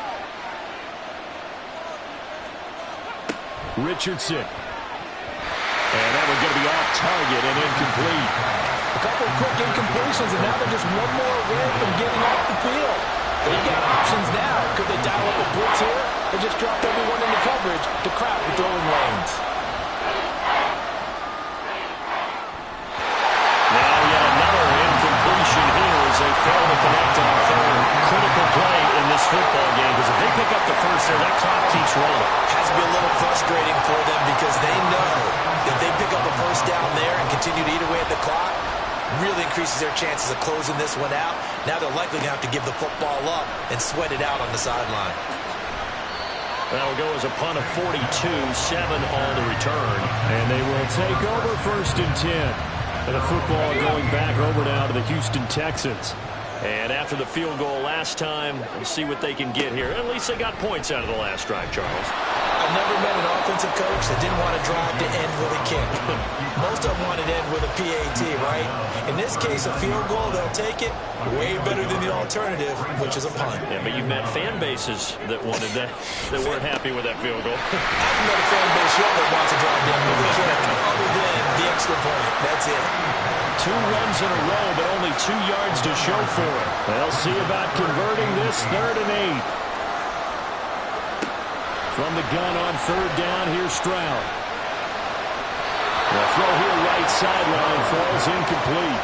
Richardson. And that one's going to be off target and incomplete. A couple of quick incompletions, and now they're just one more away from getting off the field. They've got options now. Could they dial up a blitz here or just drop everyone into coverage to crowd the throwing lanes? Now yet another incompletion here as they fail to connect on 3rd. Critical play in this football game, because if they pick up the 1st there, that clock keeps rolling. Has to be a little frustrating for them, because they know that if they pick up a 1st down there and continue to eat away at the clock, really increases their chances of closing this one out. Now they're likely going to have to give the football up and sweat it out on the sideline. That'll go as a punt of 42, 7 on the return. And they will take over 1st and 10. And the football going back over now to the Houston Texans. And after the field goal last time, we'll see what they can get here. At least they got points out of the last drive, Charles. I've never met an offensive coach that didn't want to drive to end with a kick. Most of them wanted to end with a PAT, right? In this case, a field goal, they'll take it. Way better than the alternative, which is a punt. Yeah, but you've met fan bases that wanted that, that weren't happy with that field goal. I haven't met a fan base yet that wants to drive to end with a kick, other than the extra point. That's it. 2 runs in a row, but only 2 yards to show for it. They'll see about converting this 3rd and 8. From the gun on 3rd down, here's Stroud. The throw here right sideline falls incomplete.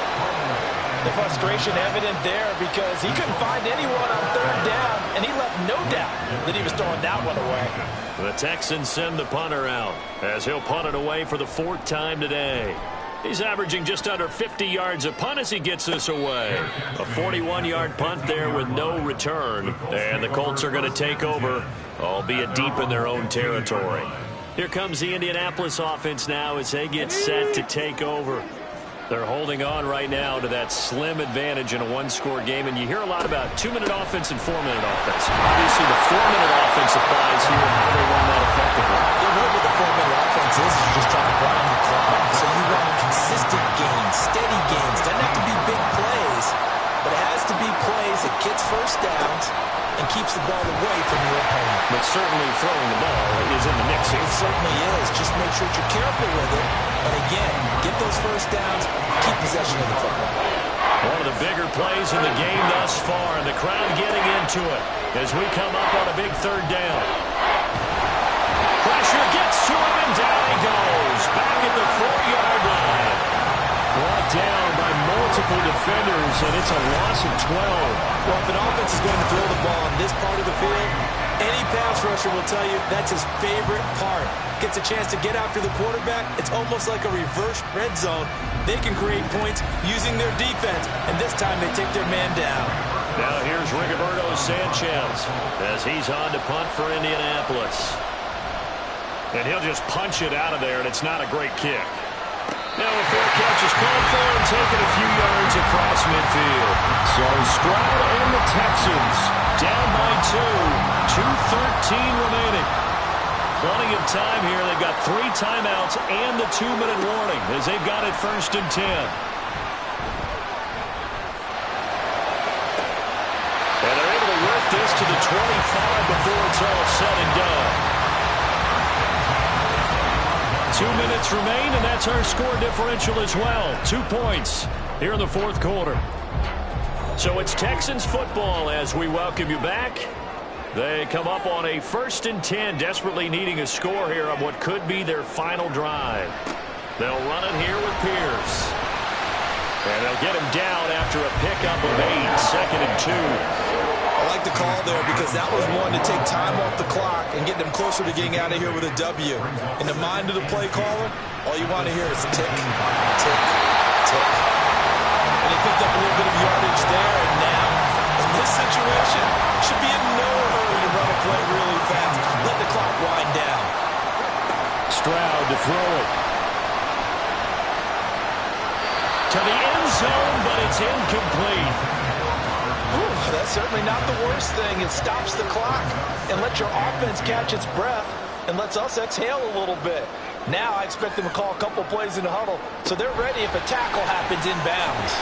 The frustration evident there because he couldn't find anyone on 3rd down, and he left no doubt that he was throwing that one away. The Texans send the punter out as he'll punt it away for the 4th time today. He's averaging just under 50 yards a punt as he gets this away. A 41-yard punt there with no return. And the Colts are going to take over, albeit deep in their own territory. Here comes the Indianapolis offense now as they get set to take over. They're holding on right now to that slim advantage in a 1-score game. And you hear a lot about 2-minute offense and 4-minute offense. Obviously, the 4-minute offense applies here. How do they run that effectively? The rule with the 4-minute offense is you're just trying to grind the clock. So you run consistent gains, steady gains. Doesn't have to be big plays, but it has to be plays that gets first downs and keeps the ball away from your opponent. But certainly throwing the ball is in the mix here. It certainly is. Just make sure you're careful with it. And again, get those first downs, keep possession of the football. One of the bigger plays in the game thus far, and the crowd getting into it as we come up on a big 3rd down. Pressure gets to him, and down he goes. Back at the 4-yard line. Brought down by multiple defenders, and it's a loss of 12. Well, if an offense is going to throw the ball on this part of the field, any pass rusher will tell you that's his favorite part. Gets a chance to get after the quarterback. It's almost like a reverse red zone. They can create points using their defense, and this time they take their man down. Now here's Rigoberto Sanchez as he's on to punt for Indianapolis. And he'll just punch it out of there, and it's not a great kick. Now a fair catch is called for and taken a few yards across midfield. So Stroud and the Texans down by 2. 2:13 remaining. Plenty of time here. They've got 3 timeouts and the 2-minute warning as they've got it 1st and 10. And they're able to work this to the 25 before it's all said and done. 2 minutes remain, and that's our score differential as well. 2 points here in the 4th quarter. So it's Texans football as we welcome you back. They come up on a 1st and 10, desperately needing a score here on what could be their final drive. They'll run it here with Pierce. And they'll get him down after a pickup of 8, 2nd and 2. I like the call there because that was one to take time off the clock and get them closer to getting out of here with a W. In the mind of the play caller, all you want to hear is tick, tick, tick. And he picked up a little bit of yardage there, and now, in this situation, should be in no hurry to run a play really fast. Let the clock wind down. Stroud to throw it. To the end zone, but it's incomplete. Ooh, that's certainly not the worst thing. It stops the clock and lets your offense catch its breath and lets us exhale a little bit. Now I expect them to call a couple plays in the huddle, so they're ready if a tackle happens inbounds.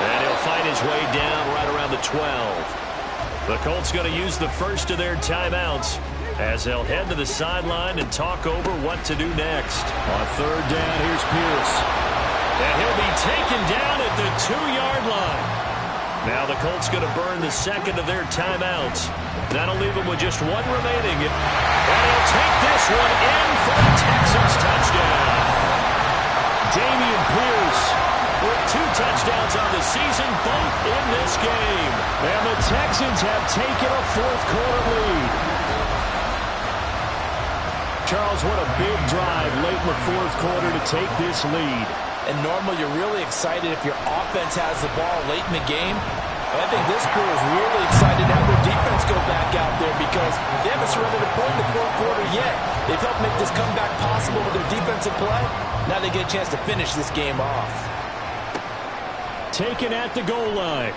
And he'll find his way down right around the 12. The Colts going to use the first of their timeouts as they'll head to the sideline and talk over what to do next. On 3rd down, here's Pierce. And he'll be taken down at the 2-yard line. Now the Colts going to burn the 2nd of their timeouts. That'll leave them with just 1 remaining. And he'll take this one in for the Texans touchdown. Damian Pierce with 2 touchdowns on the season, both in this game. And the Texans have taken a 4th quarter lead. Charles, what a big drive late in the 4th quarter to take this lead. And normally you're really excited if your offense has the ball late in the game. I think this crew is really excited to have their defense go back out there because they haven't surrendered a point in the 4th quarter yet. They've helped make this comeback possible with their defensive play. Now they get a chance to finish this game off. taken at the goal line.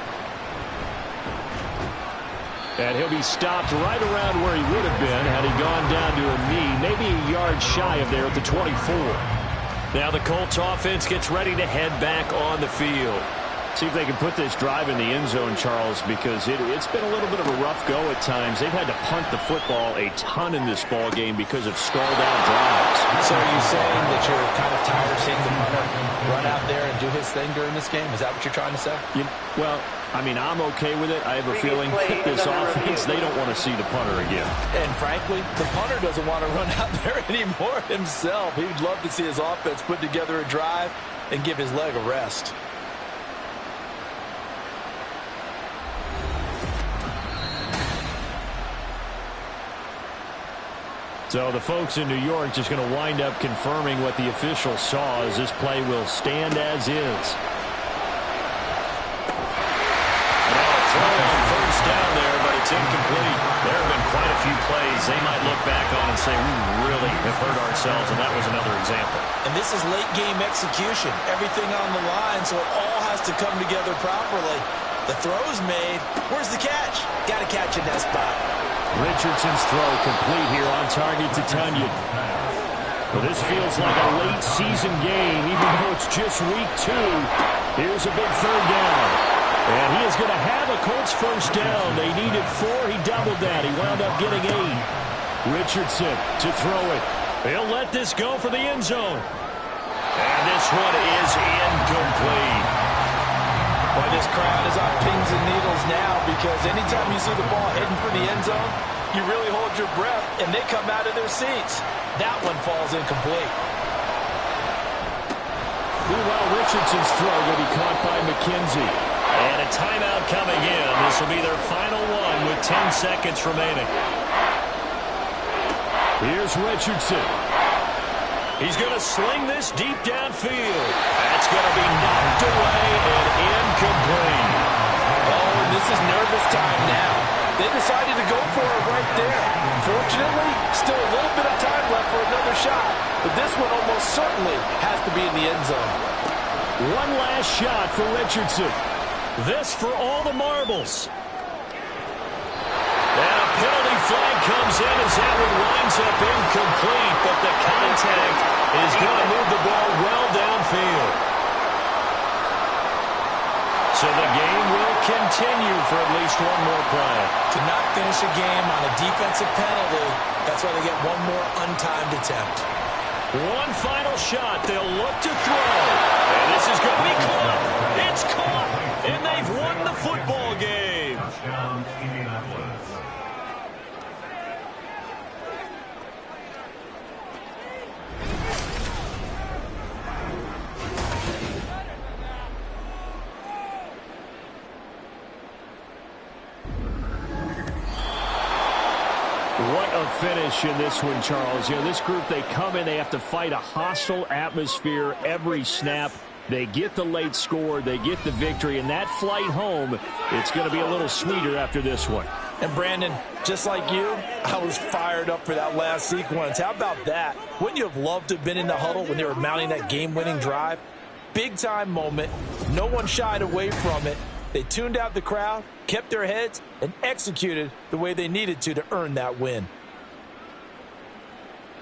And he'll be stopped right around where he would have been had he gone down to a knee, maybe a yard shy of there at the 24. Now the Colts offense gets ready to head back on the field. See if they can put this drive in the end zone, Charles, because it's been a little bit of a rough go at times. They've had to punt the football a ton in this ball game because of stalled-out drives. So are you saying that you're kind of tired of seeing the punter run out there and do his thing during this game? Is that what you're trying to say? Well, I mean, I'm okay with it. I have a feeling that this offense, they don't want to see the punter again. And frankly, the punter doesn't want to run out there anymore himself. He'd love to see his offense put together a drive and give his leg a rest. So the folks in New York just going to wind up confirming what the officials saw as this play will stand as is. Throw on first down there, but it's incomplete. There have been quite a few plays they might look back on and say, we really have hurt ourselves, and that was another example. And this is late-game execution. Everything on the line, so it all has to come together properly. The throw's made. Where's the catch? Got to catch in that spot. Richardson's throw complete here on target to Tunyon. Well, this feels like a late-season game, even though it's just week 2. Here's a big third down. And he is going to have a Colts first down. They needed 4. He doubled that. He wound up getting 8. Richardson to throw it. He'll let this go for the end zone. And this one is incomplete. Boy, this crowd is on pins and needles now because anytime you see the ball heading for the end zone, you really hold your breath, and they come out of their seats. That one falls incomplete. Meanwhile, Richardson's throw will be caught by McKenzie. And a timeout coming in. This will be their final one with 10 seconds remaining. Here's Richardson. He's going to sling this deep downfield. That's going to be knocked away and incomplete. Oh, and this is nervous time now. They decided to go for it right there. Fortunately, still a little bit of time left for another shot. But this one almost certainly has to be in the end zone. One last shot for Richardson. This for all the marbles. And a penalty flag comes in as that one winds up incomplete, but the contact is going to move the ball well downfield. So the game will continue for at least one more play. To not finish a game on a defensive penalty, that's why they get one more untimed attempt. One final shot. They'll look to throw. And this is going to be caught. It's caught. And they've won the football game. Touchdown, Indianapolis. What a finish in this one, Charles. You know, this group, they come in, they have to fight a hostile atmosphere every snap. They get the late score, they get the victory, and that flight home, it's going to be a little sweeter after this one. And Brandon, just like you, I was fired up for that last sequence. How about that? Wouldn't you have loved to have been in the huddle when they were mounting that game-winning drive? Big-time moment. No one shied away from it. They tuned out the crowd, kept their heads, and executed the way they needed to earn that win.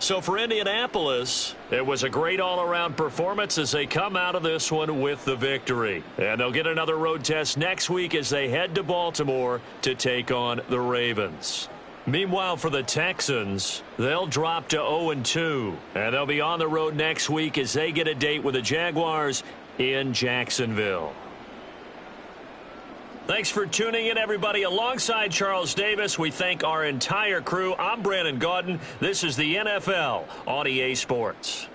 So for Indianapolis, it was a great all-around performance as they come out of this one with the victory. And they'll get another road test next week as they head to Baltimore to take on the Ravens. Meanwhile, for the Texans, they'll drop to 0-2. And they'll be on the road next week as they get a date with the Jaguars in Jacksonville. Thanks for tuning in, everybody. Alongside Charles Davis, we thank our entire crew. I'm Brandon Gaudin. This is the NFL on EA Sports.